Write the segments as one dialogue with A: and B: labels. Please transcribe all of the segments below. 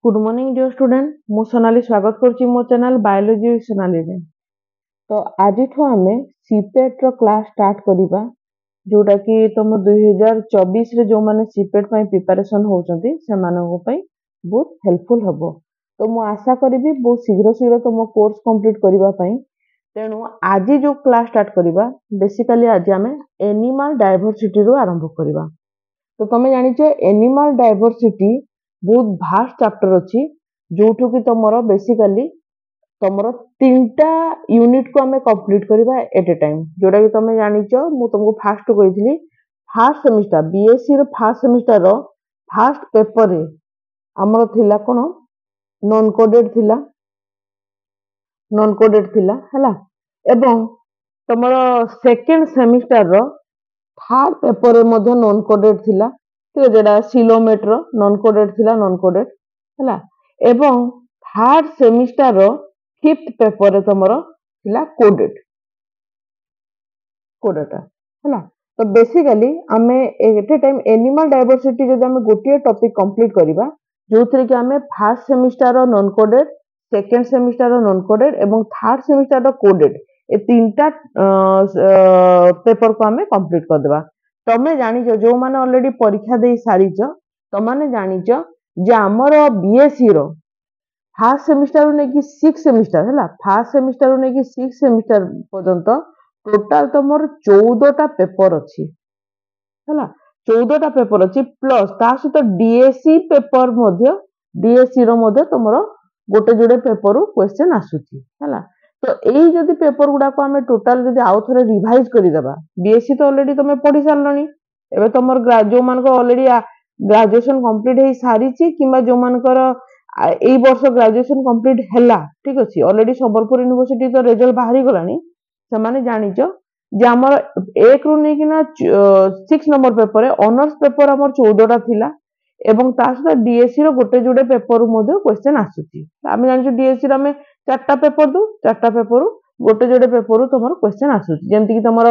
A: Good morning dear student मु सोनाली स्वागत करची मो चैनल बायोलॉजी सोनाली रे। तो आज आम सीपेट रो क्लास स्टार्ट करिबा जोटा कि तुम 2024 रे जो माने सीपेट पई प्रिपरेशन होचंती से मानको पई बहुत हेल्पफुल हबो। तो मु आशा करिबी बहुत शीघ्र शीघ्र तुम कोर्स कंप्लीट करिबा पई। तेणु आज जो क्लास स्टार्ट करिबा बेसिकली आज आम एनिमल डायवर्सिटी रो आरंभ करिबा। तो तुम जानिଛ एनिमल डायवर्सिटी बहुत भास्ट चैप्टर अच्छी जो कि तुमर बेसिकली तुमर 3टा यूनिट को आम कंप्लीट करबा एट ए टाइम जोटा कि तुम जानिछ मु तुमको फास्ट कही फास्ट सेमिस्टर बीएससी रो फास्ट सेमिस्टर रो फास्ट पेपर रे हमर थिला कोन नॉन कोडेड थिला हला एवं तुमर सेकंड सेमिस्टर रो थर्ड पेपर रे मध्य नॉन कोडेड थिला ठीक है जेडा सिलोमेट्रो नॉन कोडेड थिला नॉन कोडेड हला एवं थर्ड सेमिस्टर रो फिफ्थ पेपर रे तमरो थिला कोडेड हला। तो बेसिकली आमे at a time animal diversity जदि आमे गोटिए टॉपिक कंप्लीट करबा जोथरे कि आमे फर्स्ट सेमिस्टर रो नॉन कोडेड सेकंड सेमिस्टर रो नॉन कोडेड एवं थर्ड सेमिस्टर रो कोडेड ए 3टा पेपर को आमे कंप्लीट कर देबा। तमे जानिछ जो माने ऑलरेडी परीक्षा दे सारिछ तमाने जानिछ जे हमर बीएससी रो फर्स्ट सेमिस्टर रो नेकी 6 सेमिस्टर हैला फर्स्ट सेमिस्टर रो नेकी 6 सेमिस्टर पर्यंत टोटल तमर 14टा पेपर अछि हैला 14टा पेपर अछि प्लस ता सहित डीएससी पेपर मध्य डीएससी रो मध्य तमर गोटे जोडे पेपर रो क्वेश्चन आसुछि हैला। तो एई जदि पेपर गुडा को हमें टोटल जदि आउ थरे रिवाइज करि देबा बीएससी तो ऑलरेडी तमे पढी सारलनी एबे तमर जो मान को ऑलरेडी ग्रेजुएशन कंप्लीट हे सारिछि किबा जो मानकर एई वर्ष ग्रेजुएशन कंप्लीट हैला ठीक अछि ऑलरेडी संबलपुर यूनिवर्सिटी तो रिजल्ट बाहरी गलानी से माने जानिछ जे हमर 1 रु नै किना 6 नंबर पेपर ऑनर्स पेपर हमर 14टा थिला एवं ता सहित डीएससी रो गोटे जोडे पेपर मध्य क्वेश्चन आसुछि आमे जानिछ डीएससी रो हमें 4टा पेपर दो 4टा पेपर गोटे जोडे पेपर तमर क्वेश्चन आसुछि जेंति कि तमर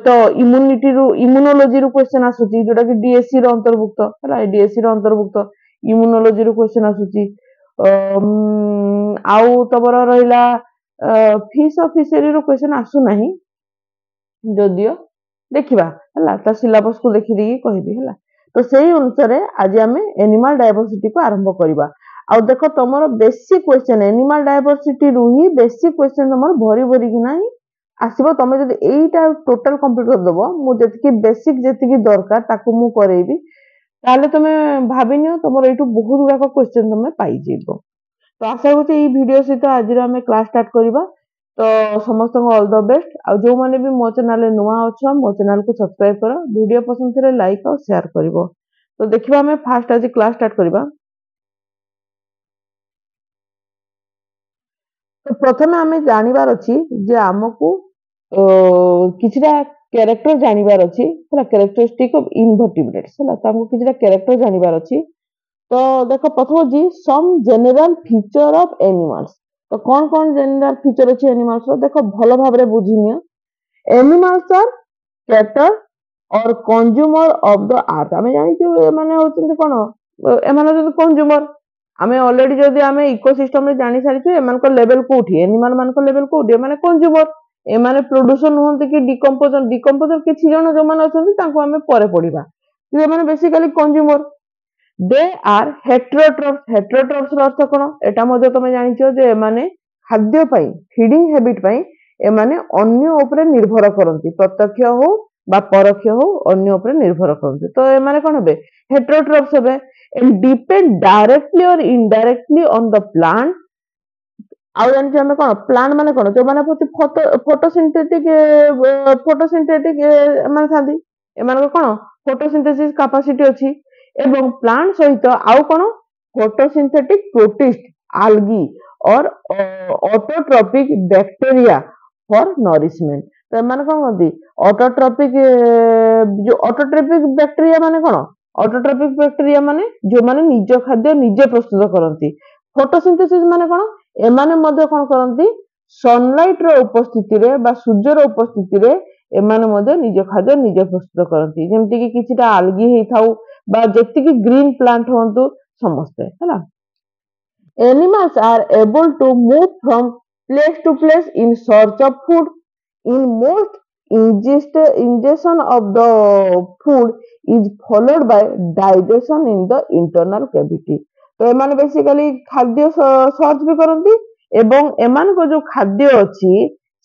A: तो इम्यूनिटी रो इम्यूनोलॉजी रो क्वेश्चन आसुछि जोटा कि डीएससी रो अंतर्भुक्त हैला डीएससी रो अंतर्भुक्त इम्यूनोलॉजी रो क्वेश्चन आसुछि आउ तमर रहिला फिश ऑफिसरी रो क्वेश्चन आसु नाही जदियो देखिबा हैला ता सिलेबस को देखि देगी कहबी हैला। तो सही अनुसार आज आम एनिमल डायवर्सिटी को आरंभ करबा आ देखो तमर बेसिक क्वेश्चन एनिमल डायवर्सिटी रु ही बेसिक क्वेश्चन तमर भरी भरी कि नाही आसीबो तमे जदि एईटा टोटल कंप्लीट कर दबो मु जेतिकी बेसिक जेतिकी दरकार ताकू मु करेबी ताले तमे भाबिनियो तमर एटू बहुत गुडा क्वेश्चन तमे पाई जेबो। तो आशा करते ये वीडियो सहित आज आम क्लास स्टार्ट करबा। तो समस्त को ऑल द बेस्ट आ जो माने भी मो चैनल नुआ अच्छा मो चैनल को सब्सक्राइब करो वीडियो पसंद थे लाइक और शेयर करिवो। तो देखिबा हमें फास्ट आज क्लास स्टार्ट करबा। तो प्रथमे आमे जानिबार अछि जे हमकु किछटा कैरेक्टर जानिबार अछि हला कैरेक्टरिस्टिक ऑफ इनवर्टिब्रेट्स हला तामु किछटा कैरेक्टर जानिबार अछि। तो देखो प्रथम जी some general feature of animals तो कौन जनरल फीचर अछि एनिमल्स रो देखो भलो भाबरे बुझिनियो एनिमल्स आर कैटर और कंज्यूमर ऑफ द अर्थ हमें जानि छु माने होचंती कोन एमाने जो कंज्यूमर हमें ऑलरेडी जदि हमें इकोसिस्टम रे जानि सारि छु एमान को लेवल कोठी एनिमल मान को लेवल कोठी माने कंज्यूमर एमाने प्रोड्यूसन होंते कि डिकम्पोजर किछि जण जो माने अछंती तांको हमें परे पढिबा ये माने basically consumer they are heterotrophs रो अर्थ कोन एटा मध्य तमे जानिछो जे एमाने खाद्य पई फीडिंग हैबिट पई एमाने अन्य ऊपर निर्भर करंती प्रत्यक्ष हो बा परोक्ष हो अन्य ऊपर निर्भर करंती। तो एमाने कोन हेबे हेट्रोट्रॉप्स हेबे एंड डिपेंड डायरेक्टली और इनडायरेक्टली ऑन द प्लांट आउ जानिछो हमें कोन प्लांट माने कोन जो माने फोटोसिंथेटिक माने थांदी एमान कोन फोटोसिंथेसिस कैपेसिटी अछि एवं प्लांट सहित आउ कोन फोटोसिंथेटिक प्रोटिस्ट आल्गी और ऑटोट्रॉपिक बैक्टीरिया फॉर नरिशमेंट। तो माने कोन होती ऑटोट्रॉपिक जो ऑटोट्रॉपिक बैक्टीरिया माने कोन ऑटोट्रॉपिक बैक्टीरिया माने जो माने निज खाद्य निजे प्रस्तुत करंती फोटोसिंथेसिस माने कोन एमाने मध्य कोन करंती सनलाइट रो उपस्थिति रे बा सूर्य रो उपस्थिति रे एमाने मध्य निज खाद्य निजे प्रस्तुत करंती जेमति कि किछटा आल्गी हे थाउ बा जेति कि ग्रीन प्लांट होंतु समस्ते हैला। Animals are able to move from place to place in search of food. In most ingestion of the food is followed by digestion in the internal cavity. तो एमाने बेसिकली खाद्य search भी करती एवं एमानक जो खाद्य अच्छी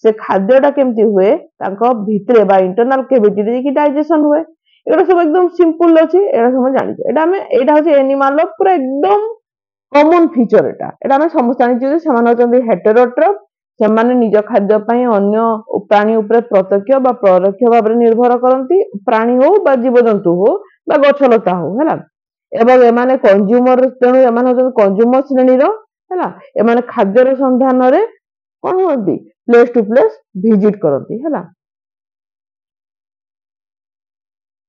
A: से खाद्यटा केमती हुए तांको भितरे बा इंटरनल कैविटी रे कि डाइजेशन हुए एटा सब एकदम सिंपल अछि एटा सब जानि एटा हमें एटा होछि एनिमल पूरा एकदम कॉमन फीचर एटा हमें समस्त जानि जे समान होचंदी हेटेरोट्रॉफ ସେମାନେ ନିଜ ଖାଦ୍ୟ ପାଇଁ ଅନ୍ୟ ପ୍ରାଣୀ ଉପରେ ପ୍ରତ୍ୟକ୍ଷ ବା ପରୋକ୍ଷ ଭାବରେ ନିର୍ଭର କରନ୍ତି ପ୍ରାଣୀ ହଉ ବା ଜୀବଜନ୍ତୁ ହଉ ବା ଗଛଲତା ହଉ ହେଲା ଏବଂ ଏମାନେ କଞ୍ଜ୍ୟୁମର ତେଣୁ ଏମାନେ ହଉଛନ୍ତି କଞ୍ଜ୍ୟୁମର ଶ୍ରେଣୀର ହେଲା ଏମାନେ ଖାଦ୍ୟର ସନ୍ଧାନରେ କଣ ହୁଅନ୍ତି ପ୍ଲେସ୍ ଟୁ ପ୍ଲେସ୍ ଭିଜିଟ୍ କରନ୍ତି ହେଲା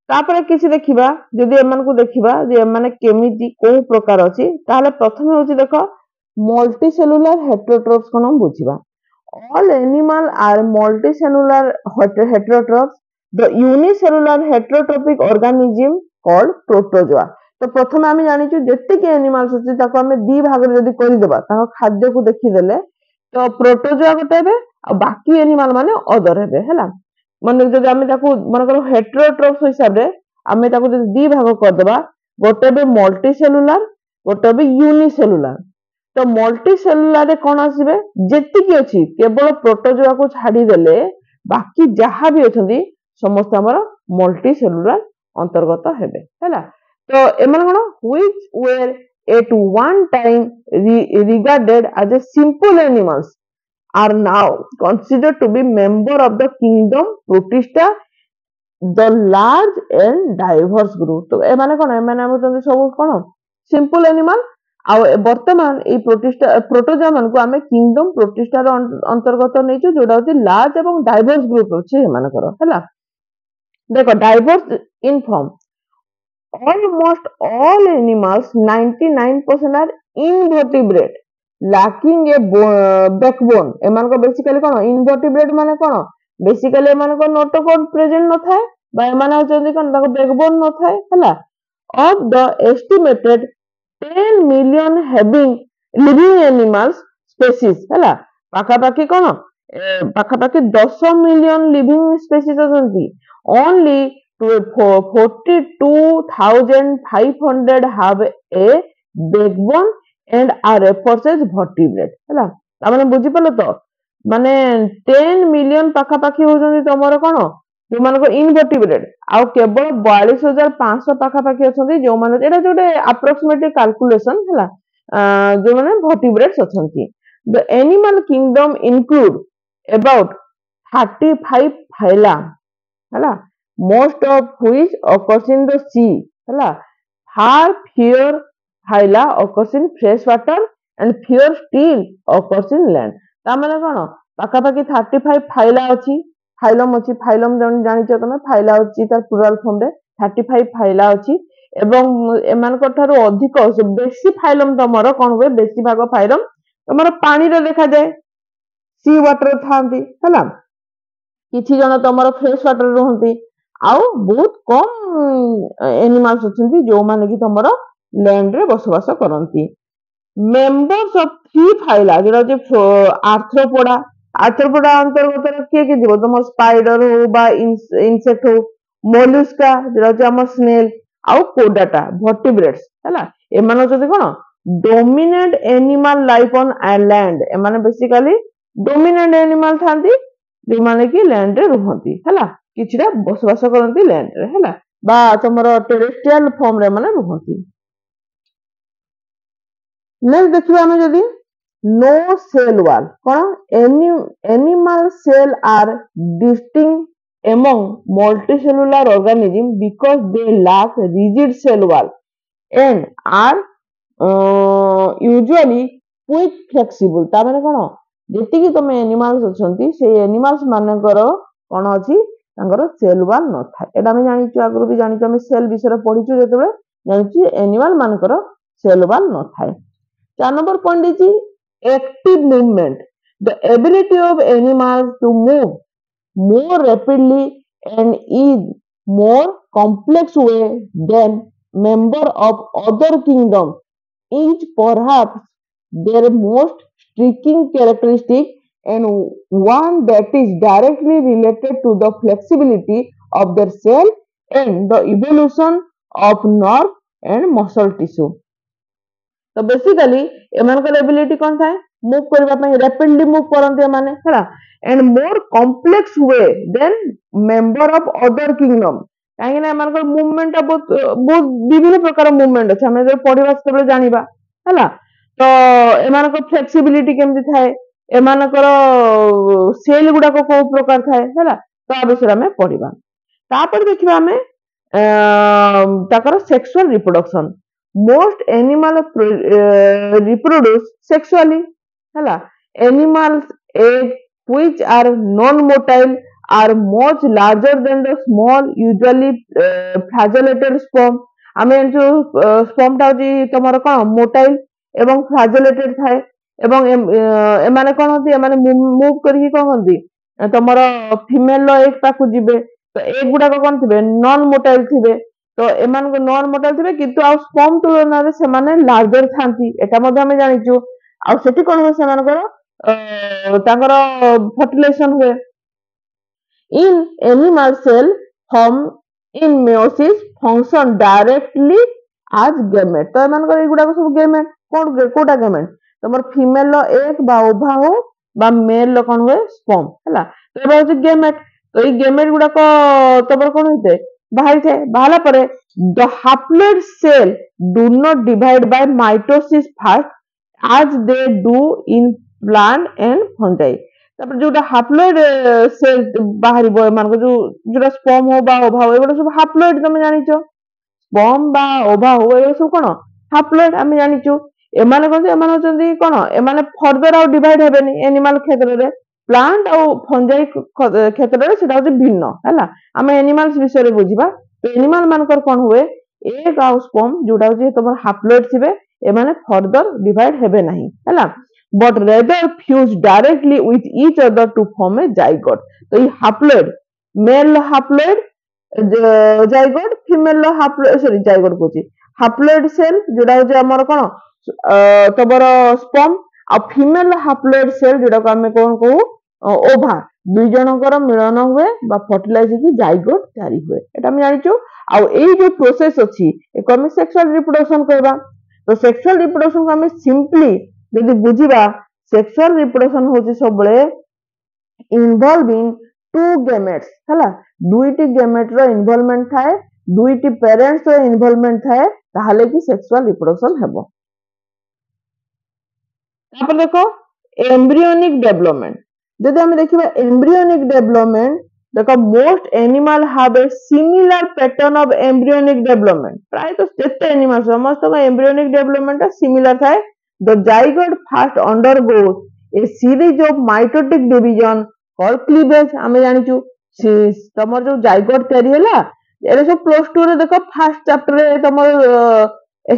A: ତାପରେ କିଛି ଦେଖିବା ଯଦି ଏମାନଙ୍କୁ ଦେଖିବା ଯେ ଏମାନେ କେମିତି କୋଉ ପ୍ରକାର ଅଛି ତାହେଲେ ପ୍ରଥମେ ହଉଛି ଦେଖ ମଲ୍ଟି ସେଲୁଲାର ହେଟେରୋଟ୍ରଫ୍ସ କଣ ବୁଝିବା all animal are multicellular heterotrophs the unicellular heterotrophic organism called protozoa तो प्रथम आम जानी जेतिक एनिमल्स अच्छे ताको आम दी भाग जदि करदेबा ताको खाद्य को देखीदेले तो प्रोटोजोआ गोटे हेबे आ बाकी एनिमल माने अदर हेबे हैला माने जदि आम ताको मनकर हेटेरोट्रफ्स हिसाब रे आम ताको जदि दी भाग करदेबा गोटे बे मल्टी सेलुलर गोटे बे यूनिसेलुलर तो मल्टी सेलुलर रे कौन आसबे जेतिकी अछि केवल प्रोटोजोआ को छाडी देले बाकी जहाँ भी अछंती समस्त हमर मल्टी सेलुलर अंतर्गत हेबे हैला तो एमन कोन which were at one time regarded as a simple animals are now considered to be member of the kingdom Protista the large and diverse group तो एमाने कोन एमाने हम सब कोन सिंपल एनिमल आउ वर्तमान ए प्रोटोजोआ मान को आमे किंगडम प्रोटिस्टा रो अंतर्गत नैचो जोडा होती लार्ज एवं डाइवर्स ग्रुप अछि एमानकर हैला देखो diverse in form almost all animals 99% are invertebrate lacking a backbone एमानको बेसिकली कोन इनवर्टिब्रेट माने कोन बेसिकली एमानको नोटोकॉर्ड प्रेजेंट न थाए बा एमाने होचंदी कोन ताको बैकबोन न थाए हैला of the estimated 10 million having living animals species हैला पाखापाखी कोन पाखापाखी 10 million living species अछंती only 42,500 have a backbone and are referred as vertebrate हैला तामाने बुझी पलो तो माने 10 million पाखापाखी होजंती तमरो कोन जो मानको इनवर्टिब्रेट आउ केवल 42,500 पाखापाखी अछंती जो माने एटा जोटे अप्रोक्सीमेटली कैलकुलेशन हैला जो माने वर्टिब्रेट्स अछंती the animal kingdom include about 35 phyla हैला most of which occurs in the sea हैला far fewer phyla occurs in fresh water and fewer still occurs in land ता माने कोन पाखापाखी 35 phyla अछि फाइलम अछि फाइलम जानिछ तमे फाइला अछि तार प्लुरल फॉर्म रे 35 फाइला अछि एवं एमानक थारो अधिक बेसी फाइलम तमरो कोन होय बेसी भाग फाइलम तमरो पानी रे देखा जाय सी वाटर थांती हला किछि जन तमरो फ्रेश वाटर रहंती आउ बहुत कम एनिमल्स अछंती जो माने कि तमरो लैंड रे बसवास करंती मेंबर्स ऑफ 3 फाइला जेरा जे आर्थ्रोपोडा आर्थ्रोपोडा अंतर्गत किए कि जीव तुम स्पाइडर हो बा इनसेक्ट हो मोलुस्का जेरा जे हमर स्नेल आउ कोडाटा वर्टिब्रेट्स हैला एमानो जदि कोन dominate animal life on land एमाने बेसिकली डोमिनेट एनिमल थांती जे माने कि लैंड रे रहंती हैला किछरा बसवास करंती लैंड रे हैला बा तमरो टेरेस्ट्रियल फॉर्म रे माने रहंती नेक्स्ट देखिबा हम जदि no cell wall कौन animal cell are distinct among multicellular organism because they lack rigid cell wall and are usually quite flexible ता माने कोन जेति कि तमे एनिमल्स अछंती से एनिमल्स मानकर कोन अछि तांगर सेल वॉल न था एटा हम जानिछु आगु भी जानिछु हम सेल विषय पढिछु जेतबे जानिछु एनिमल मानकर सेल वॉल न थाए 4 नंबर पॉइंट इछि active movement the ability of animals to move more rapidly and in more complex way than member of other kingdom is perhaps their most striking characteristic and one that is directly related to the flexibility of their cell and the evolution of nerve and muscle tissue. तो basically एमानकर ability कौन था move करबा पई rapidly move करंती माने हला and more complex way than member of other kingdom काहे ना एमानकर मूवमेंट बहुत विभिन्न प्रकार मूवमेंट अछि हमें पढिबा सेबले जानिबा हला तो एमानकर फ्लेक्सिबिलिटी केमति थाए एमानकर सेल गुडा को प्रकार थाए हला तो आ विषय में पढिबा तापर देखिबा हमें ताकर sexual reproduction most animal reproduce sexually hala animals egg which are non-motile are much larger than the small usually flagellated sperm ଆମେ जो sperm टा होची तमर कोन मोटाइल एवं flagellated थाए एवं एमाने कोन होती एमाने मूव करके कोन होती तमर फीमेल लो एक पाकु जिबे तो एक गुडा कोन थिबे नॉन मोटाइल थिबे तो एमान को नॉन मोटाइल थिबे किंतु आ स्पर्म तुलना रे से माने लार्जर थांती एटा मध्ये हमें जानिचु आ सेठी कोन हो से मानकर तांकर फर्टिलाइजेशन हुए in animal cell form in meiosis function directly आज गेमेट तो एमान को एगुडा को सब गेमेट कोन कोटा गेमेट तमर फीमेल लो एक बा ओभा हो बा मेल लो कोन हुए स्पर्म हला तो एबा हो गेमेट तो ई गेमेट गुडा को तबर कोन होते बाहर थे बाहला परे the haploid cell do not divide by mitosis first as they do in plant and fungi तापर जोटा haploid cell बाहरी बो मान को जोटा sperm हो बा ओभा हो एबो सब haploid तमे जानिचो sperm बा ओभा हो एबो सब कोन haploid हमें जानिचो एमाने कोन एमाने होचंदी कोन एमाने फर्दर आउ डिवाइड हेबेनी एनिमल क्षेत्र रे प्लांट और फंजाई क्षेत्र रे सेटा होची भिन्न हैला आमे एनिमल्स विषय रे बुझिबा तो एनिमल मानकर कोन हुए एक आउ स्पर्म जोटा होची तमर हैप्लॉइड थिबे एमाने फर्दर डिवाइड हेबे नाही हैला but rather fuse directly with each other to form a zygote तो ई haploid male haploid zygote female haploid sorry zygote कोची हैप्लॉइड सेल जोटा होची हमर कोन तमर स्पर्म आ फीमेल हैप्लॉइड सेल जोटा को हमें कोन कहू ओभा दुई जनकर मिलन हुए बा फर्टिलाइज की जाइगोट तयारी हुए एटा हम जानिचो आ एई जो प्रोसेस अछि एको हम सेक्सुअल रिप्रोडक्शन कहबा तो सेक्सुअल रिप्रोडक्शन को हम सिंपली यदि बुझिबा सेक्सुअल रिप्रोडक्शन होची सबले इन्वॉल्विंग टू गेमेट्स हला दुईटी गेमेट रो इन्वॉल्वमेंट थाए दुईटी पेरेंट्स रो इन्वॉल्वमेंट थाए ताहाले की सेक्सुअल रिप्रोडक्शन हेबो तापर देखो एम्ब्रियोनिक डेवलपमेंट जदि हम देखिबा एम्ब्रियोनिक डेवलपमेंट देखो most animal have a similar pattern of embryonic development प्राय तो जेते एनिमल समस्त का एम्ब्रियोनिक डेवलपमेंट सिमिलर थाए the zygote first undergoes A series of mitotic division called cleavage हमें जानिचु तमर जो जाइगोट तयारी हला एरे सब प्लस 2 रे देखो फर्स्ट चैप्टर रे तमर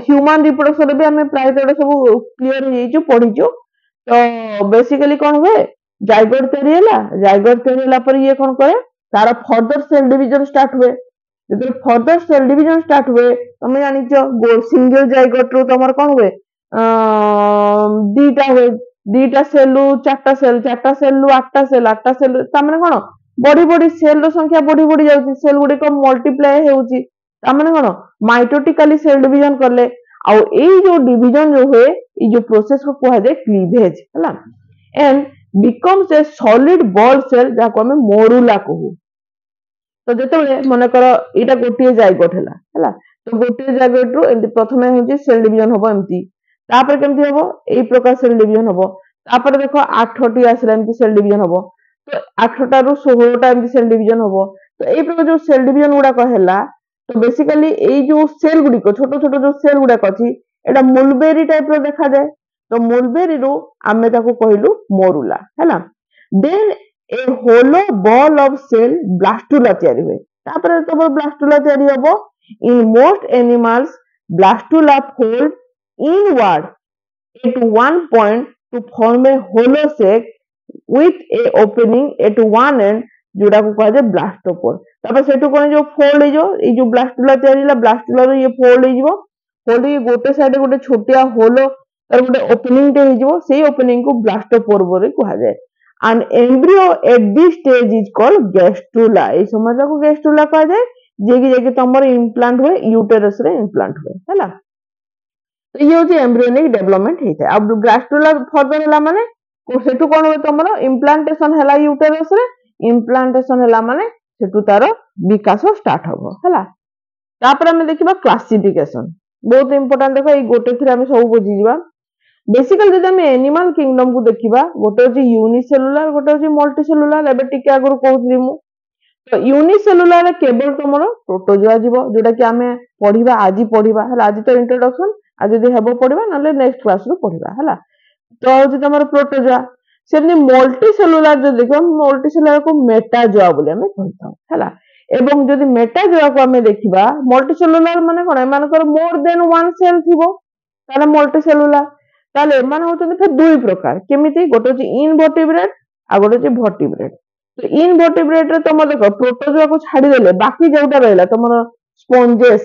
A: ह्यूमन रिप्रोडक्शन रे भी हमें प्राय तो सब क्लियर हो जाइछु पढिछु तो बेसिकली कोन हुए जाइगोट तयारी हला जाइगोट तयारी हला पर ये कोन करे तार फर्दर सेल डिवीजन स्टार्ट हुए जब फर्दर सेल डिवीजन स्टार्ट हुए तमे जानिचो गो सिंगल जाइगोट रो तमर कोन हुए दीटा सेल रु चारटा सेल रु आठटा सेल तामने कोन बड़ी बड़ी सेल रो संख्या बड़ी बड़ी जाउची सेल गुडी को मल्टीप्लाई हेउची तामने कोन माइटोटिकली सेल डिवीजन करले आ एई जो डिवीजन जो हुए ई जो प्रोसेस को कहै दे क्लीवेज हला and becomes a solid ball cell जाको हमें मोरुला कहू तो जेतेबेले मने कर एटा गोटिए जाइगोट हला तो गोटिए जाइगोट रो एंती प्रथमे होची सेल डिवीजन होबो एंती तापर केमती होबो एई प्रकार सेल डिवीजन होबो तापर देखो 8टी आसला एंती सेल डिवीजन होबो तो 8टा रु 16टा एंती सेल डिवीजन होबो तो एई प्रकार जो सेल डिवीजन गुडा कहला तो बेसिकली एई जो सेल गुडी को छोटो छोटो जो सेल गुडा अछि एटा मुलबेरी टाइप रो देखा जाय तो मुलबेरी रो आमे ताको कहिलु मोरुला हैला then a hollow ball of cell blastula तयारी हुए तापर तो ब्लास्टुला तयारी हबो in most animals blastula fold inward at one point to form a hollow sac with a opening at one end जोड़ा को कहा जाए ब्लास्टोपोर तापर सेटु कोन जो फोल्ड जो ए जो ब्लास्टुला तयारी ला ब्लास्टुला रो ये फोल्ड हिजबो फोल्ड ये गोटे साइड गोटे छोटिया होलो तार गोटे ओपनिंग टे हो से ओपनिंग को ब्लास्टोपोर बोली कहा जाए and embryo at this stage is called gastrula ए समय को गैस्ट्रुला कहा जाए जे कि तुमर इम्प्लांट हुए यूटेरस रे इम्प्लांट हुए हैला तो ये होची एम्ब्रियोनिक डेवलपमेंट हेते अब गैस्ट्रुला फर्दर हला माने सेटू कोन हो तुमर इम्प्लांटेशन हला यूटेरस रे इम्प्लांटेशन हला माने सेटू तार विकास स्टार्ट हबो हैला तापर हम देखिबा क्लासिफिकेशन बहुत इंपोर्टेंट देखो ये गोटे थ्री हम सब बुझी जीवा बेसिकली जब हम एनिमल किंगडम को देखिबा गोटे होची यूनिसेलुलर गोटे होची मल्टीसेलुलर एबे टिके आगुर कहउथली मु तो यूनिसेलुलर केवल तुमर प्रोटोजोआ जीव जोटा कि आम पढ़ा आज पढ़ा है आज तो इंट्रोडक्शन आज जब हम पढ़ा ना नेक्स्ट क्लास रू पढ़ा है तो हूँ तुम प्रोटोजोआ सेमती मल्टीसेलुलर जो देख मल्टीसेलुलर को मेटाजोआ बोली आम कही है एवं जदि मेटाजोआ को आम देखा मल्टीसेलुलर माने कौन एम मोर देन वन सेल थी मल्टीसेलुलर ताले एम होती दुई प्रकार केमी गोटे हूँ इनवर्टिब्रेट आ गोटे वर्टिब्रेट तो इनवर्टिब्रेट रे तुम देखो प्रोटोजोआ को छाड़ी देले बाकी जोटा रहला तुम स्पंजेस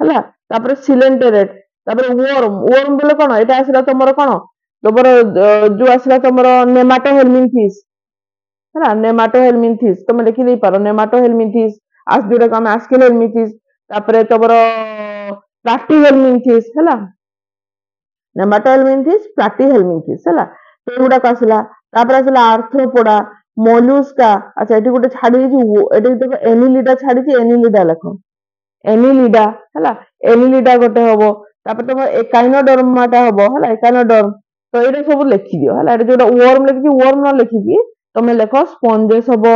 A: हैला तापर सिलेंटेरेट तापर वर्म वर्म बोले कोन एटा आसला तुमर कोन तुमर जो आसला तुमर नेमाटोहेलमिन्थिस हैला नेमाटोहेलमिन्थिस तुम लिखि दे पारो नेमाटोहेलमिन्थिस आस जोटा हम आस्केलहेलमिन्थिस तापर तुमर प्लाटीहेलमिन्थिस हैला नेमाटोहेलमिन्थिस प्लाटीहेलमिन्थिस हैला तो एगुडा को आसला तापर आसला आर्थ्रोपोडा मोलुस्का अच्छा एटी गोटे छाड़ी एटी देखो एनिलिडा छाड़ी एनिलिडा लेख एनिलिडा हैला एनिलिडा गोटे हबो तापर तुम एकाइनोडर्माटा हबो हैला एकाइनोडर्म तो एटा सब लिखि दियो हैला एटा जोटा वर्म लिखि वर्म न लिखि तुम लेख स्पंजेस हबो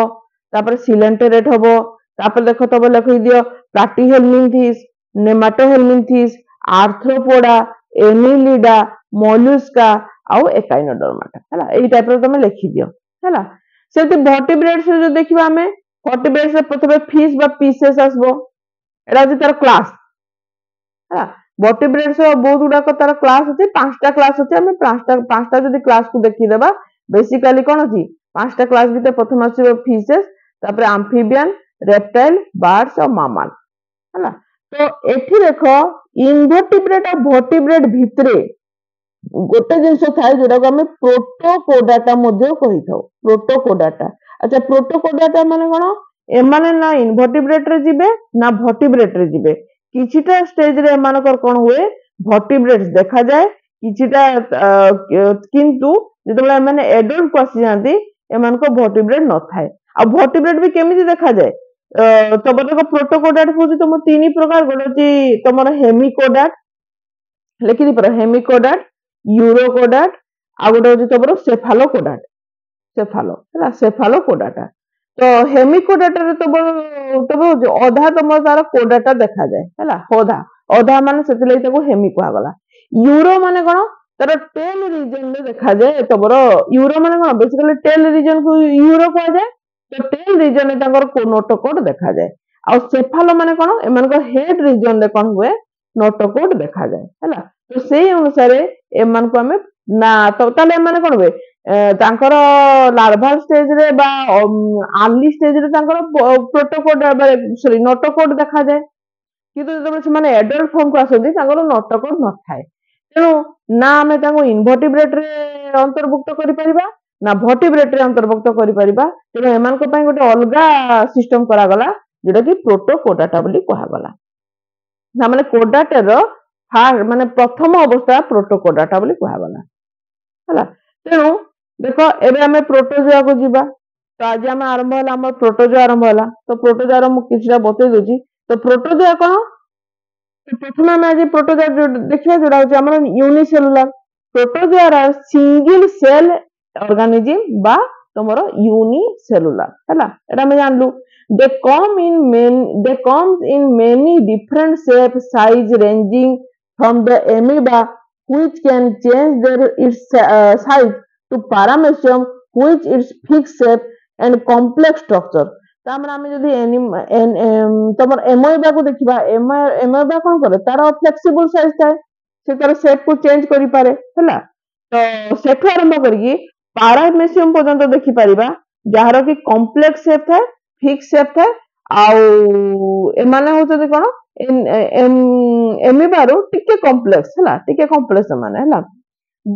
A: तापर सिलेंटेरेट हबो तापर देखो तुम लिखि दियो प्लाटीहेलमिन्थिस नेमाटोहेलमिन्थिस आर्थ्रोपोडा एनिलिडा मोलुस्का आउ एकाइनोडर्माटा हैला एई टाइप रो तुम लिखि दियो हैला से वर्टिब्रेट्स जो देखिबा हमें वर्टिब्रेट्स रे प्रथमे फिश बा पीसेस आसबो एटा जे तार क्लास है वर्टिब्रेट्स बहुत गुडा तार क्लास अछि पांचटा क्लास अछि हमें पांचटा जदी क्लास को देखि देबा बेसिकली कोन अछि पांचटा क्लास भीतर प्रथम आसी फिशेस तापर एम्फिबियन रेप्टाइल बर्ड्स और मामल हैला तो एठी देखो इनवर्टिब्रेट और वर्टिब्रेट भितरे गोटे जिनस थाए जोटा को आम प्रोटोकोडाटा कही था प्रोटोकोडाटा अच्छा प्रोटोकोडाटा माने कोन एमाने ना इनवर्टिब्रेट रे जिबे ना वर्टिब्रेट रे जिबे किछिटा स्टेज रे एमानकर कोन हुए वर्टिब्रेट्स देखा जाए किछिटा किंतु जेतबेला माने एडल्ट को आसी जानती एमानको वर्टिब्रेट न थाए आ वर्टिब्रेट भी केमिति देखा जाए तब देखो प्रोटोकोडाट होची तुम तीन प्रकार गोटे तुमर हेमिकोडाट लिखि दी पर हेमिकोडाट यूरोकोडाट आ गोटे होची तुमर सेफालोकोडाट सेफालोकोडाटा तो हेमिकोडाटा रे तब अधा तुम तार कोडाटा देखा जाए हैला अधा माने सेति लई ताको हेमी कहा गला यूरो माने कोन तार टेल रीजन रे देखा जाए तबर यूरो माने कोन बेसिकली टेल रीजन को यूरो कहा जाए तो टेल रीजन रे ताकर नोटोकोड देखा जाए आ सेफालो माने कोन एमानको हेड रीजन रे कोन हुए नोटोकोड देखा जाए हैला तो सेही अनुसार एमान को हमें ना तो ताले एमाने कोन हुए तांकर लार्भाल स्टेज रे बा अर्ली स्टेज रे तांकर प्रोटोकोड सॉरी नोटोकोड देखा जाए किंतु जब से माने एडल्ट फॉर्म को आसନ୍ତି तांकर नोटोकोड न थाए तेणु ना आमे तांको इनवर्टिब्रेट रे अंतर्भुक्त करि परिबा ना वर्टिब्रेट रे अंतर्भुक्त करि परिबा तेणु एमान को पई गोटे अलगा सिस्टम करा गला जेटा कि प्रोटोकोडाटा बोली कहा गला ना माने कोडाटा रो माने प्रथम अवस्था प्रोटोकोडाटा बोली कहा गला हला तेणु देखो एबे हमें प्रोटोजोआ को जीवा तो आज हम आरंभ होला हमर प्रोटोजोआ आरंभ होला तो प्रोटोजोआ रो मु किछटा बतै दोची तो प्रोटोजोआ कोन तो प्रथम हम आज प्रोटोजोआ देखिया जोडा होची हमर यूनिसेलुलर प्रोटोजोआ रा सिंगल सेल ऑर्गेनिज्म बा तमरो यूनिसेलुलर हला एटा हम जानलु they come in many different shape size ranging from the amoeba which can change its size to paramecium which is fixed shape and complex structure तामरा हमें जदी तमर एमोएबा को देखिबा एमोएबा कोन करे तार फ्लेक्सिबल साइज थाए से तार शेप को चेंज करि पारे हैला तो सेठु आरंभ करी पारामेसियम पर्यंत देखि परिबा जहार की कॉम्प्लेक्स शेप थाए फिक्स शेप थाए आउ एमाने होते कोन एमोएबा रो टिके कॉम्प्लेक्स हैला टिके कॉम्प्लेक्स माने हैला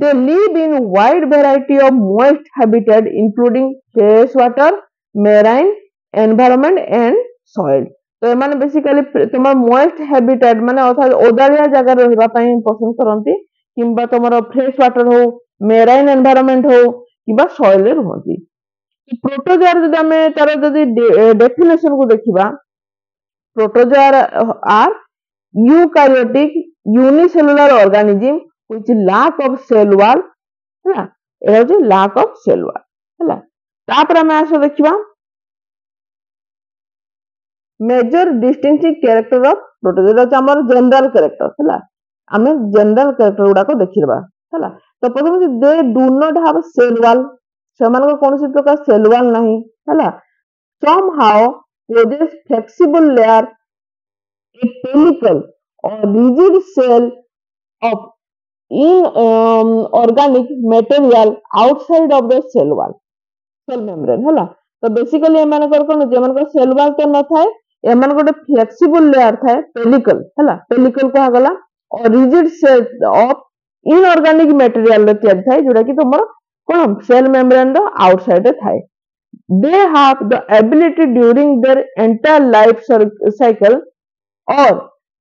A: They live in wide variety of moist habitat including fresh water, marine environment and soil. तो एमाने बेसिकली तुम मोइस्ट हैबिटेट माने अर्थात ओदालिया जगह रहिबा पई पसंद करंती किंबा तुमरो फ्रेश वाटर हो मेराइन एनवायरनमेंट हो किंबा सॉइल रे रहंती प्रोटोजोआ जदि हमें तार जदि डेफिनेशन को देखिबा protozoa are eukaryotic unicellular organism which lack of cell wall ହେଲା एरा होची lack of cell wall ହେଲା तापर हमें आसो देखिबा major distinctive character of protozoa होची हमर जनरल कैरेक्टर होला हमें जनरल कैरेक्टर गुडा को देखिबा होला तो प्रथम they do not have cell wall सेमान को कोनसी प्रकार सेल वॉल नहीं होला somehow possess flexible layer a pellicle or rigid shell of inorganic material outside of the cell wall cell membrane है तो बेसिकली एमान कर कोन जेमान को सेल वॉल तो न थाए एमान गोटे फ्लेक्सिबल लेयर थाए पेलिकल है पेलिकल कहा गला or rigid cell of inorganic material रे तयार थाए जोडा कि तुमर कोन सेल मेम्ब्रेन रो आउटसाइड रे थाए they have the ability during their entire life cycle or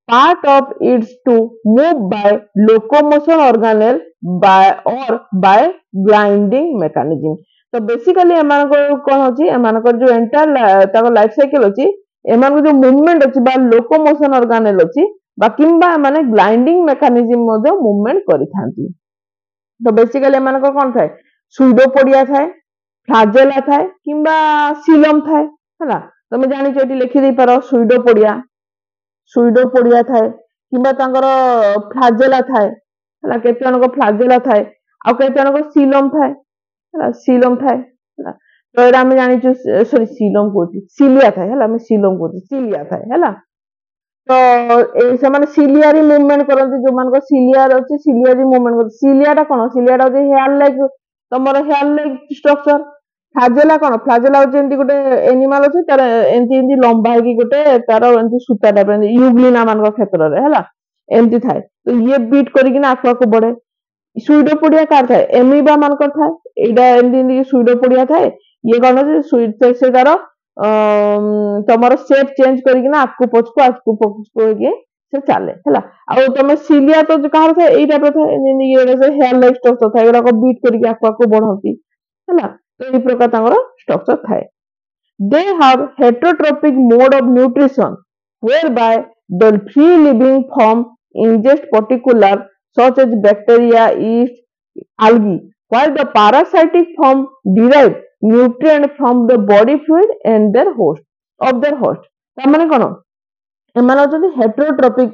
A: part of it to move by locomotion organelle by or by grinding mechanism तो बेसिकली एमान को कोन होची एमान को जो एंटायर ताको लाइफ साइकिल होची एमान को जो मूवमेंट होची बा लोकोमोशन ऑर्गेनेल होची बा किंबा माने ग्लाइंडिंग मेकानिज्म मध्ये मूवमेंट करि थांती तो बेसिकली एमान को कोन थाए सुडोपोडिया थाए फ्लाजेला थाए किंबा सीलम थाए हला तमे जानि चोटी लिखि दे पारो सुडोपोडिया थाए किंबा तांकर फ्लाजेला थाए हला केते जन को फ्लाजेला थाए आ केते जन को सीलम थाए हला सीलम थाए हला तो एरा हम जानि छु सॉरी सीलम कोची सीलिया थाए हला हम सीलम कोची सीलिया थाए हला तो ए समान सीलियारी मूवमेंट करंती जो मान को सीलियर अछि सीलियारी मूवमेंट सीलियाटा कोन सीलियाटा होती हेयर लाइक तमर हेयर लाइक स्ट्रक्चर फ्लाजेला कोन फ्लाजेला होती एंती गोटे एनिमल अछि तार एंती एंती लंबा है कि गोटे तार एंती सूता टाइप यूग्लिना मान को क्षेत्र रे हला एंती थाए तो ये बीट करी कि ना आखवा को बढ़े सुडोपोडिया कार थाए एमीबा मान को थाए एडा एंती एंती सुडोपोडिया थाए ये कोन से तार तमर शेप चेंज करी कि ना आपको पछको के से चले हला आ तमे सीलिया तो कहार था एई टाइप था ये से हेयर लाइक स्ट्रक्चर था एरा को बीट करके आपको बढ़ाती हला तो ई प्रकार तांगर स्ट्रक्चर थाए they have heterotrophic mode of nutrition whereby the free living form ingest particular such as bacteria yeast algae while the parasitic form derive nutrient from the body fluid and their host of their host ता माने कोन एमान होती हेटेरोट्रोपिक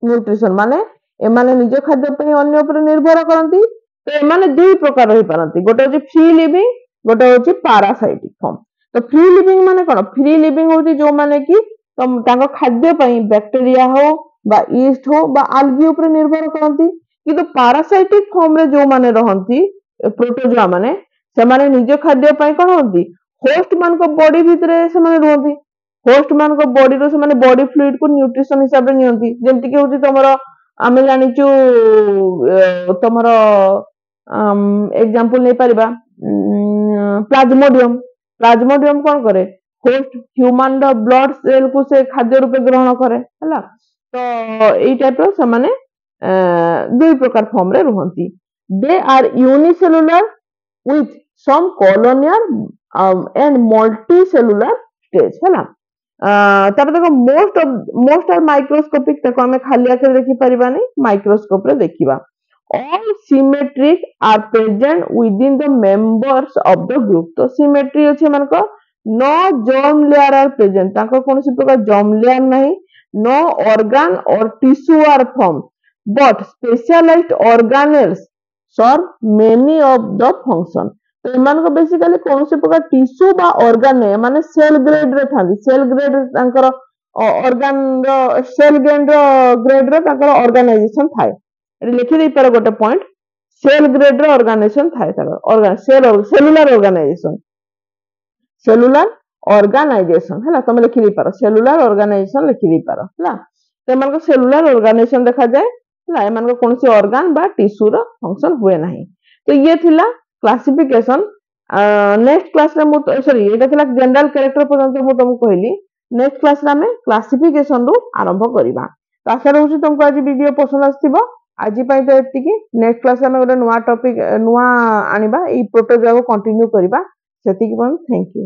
A: nutrition माने एमाने निज खाद्य पे अन्य ऊपर निर्भर करंती तो एमाने दुई प्रकार रही पारंती गोटे होची फ्री लिविंग गोटे होची पैरासाइटिक फॉर्म तो फ्री लिविंग माने कोन फ्री लिविंग होती जो माने कि तम ताको खाद्य पे बैक्टीरिया हो बा यीस्ट हो बा आल्गी ऊपर निर्भर करंती किंतु पैरासाइटिक फॉर्म रे जो माने रहंती प्रोटोजोआ माने से माने निज खाद्य पे कोन होंती होस्ट मान को बॉडी भितरे से माने रहंती होस्ट मान को बॉडी रो से माने बॉडी फ्लूइड को न्यूट्रिशन हिसाब रे नियंती जेंति कि होची तमरो आमे जानि छु तमरो एग्जांपल नै परिबा प्लाज्मोडियम कोन करे होस्ट ह्यूमन रो ब्लड सेल को से खाद्य रूप ग्रहण करे हला तो एई टाइप रो से माने दुई प्रकार फॉर्म रे रहंती they are unicellular with some colonial and multicellular stage है ना तब देखो most are microscopic तक हमें खाली आकर देखी परिबानी माइक्रोस्कोप रे देखिबा all symmetric are present within the members of the group तो symmetry अछि मन को no germ layer are present ताको कोनसी प्रकार germ layer नहीं no organ or tissue are formed but specialized organelles serve many of the function तो एमान को बेसिकली कौन से प्रकार टिश्यू बा ऑर्गन है माने सेल ग्रेड रे थांदी सेल ग्रेड तांकर ऑर्गन रो सेल ग्रेड रो तांकर ऑर्गेनाइजेशन थाए एटी लिखि दे पर गोटे पॉइंट सेल ग्रेड रो ऑर्गेनाइजेशन थाए तांकर ऑर्गन सेलुलर ऑर्गेनाइजेशन हैला तमे लिखि दे पर सेलुलर ऑर्गेनाइजेशन लिखि दे पर हैला तो एमान को सेलुलर ऑर्गेनाइजेशन देखा जाए ହେଲା ଏମାନଙ୍କ କୌଣସି ଅର୍ଗାନ ବା ଟିସ୍ୟୁର ଫଙ୍କସନ ହୁଏ ନାହିଁ। ତ ଇଏ ଥିଲା କ୍ଲାସିଫିକେସନ। ନେକ୍ସଟ କ୍ଲାସରେ ମୁଁ ସରି ଏଇଟା ଥିଲା ଜେନେରାଲ କ୍ୟାରେକ୍ଟର ପର୍ଯ୍ୟନ୍ତ ମୁଁ ତମକୁ କହିଲି। ନେକ୍ସଟ କ୍ଲାସରେ ଆମେ କ୍ଲାସିଫିକେସନରୁ ଆରମ୍ଭ କରିବା। ତ ଆଶା ରହୁଛି ତମକୁ ଆଜି ଭିଡିଓ ପସନ୍ଦ ଆସିଥିବ। ଆଜି ପାଇଁ ତ ଏତିକି। ନେକ୍ସଟ କ୍ଲାସରେ ଆମେ ଗୋଟେ ନୂଆ ଟପିକ ନୂଆ ଆଣିବା, ଏଇ ପ୍ରୋଟୋଜୋଆକୁ କଣ୍ଟିନ୍ୟୁ କରିବା। ସେତିକି ପାଇଁ ଥ୍ୟାଙ୍କ ୟୁ।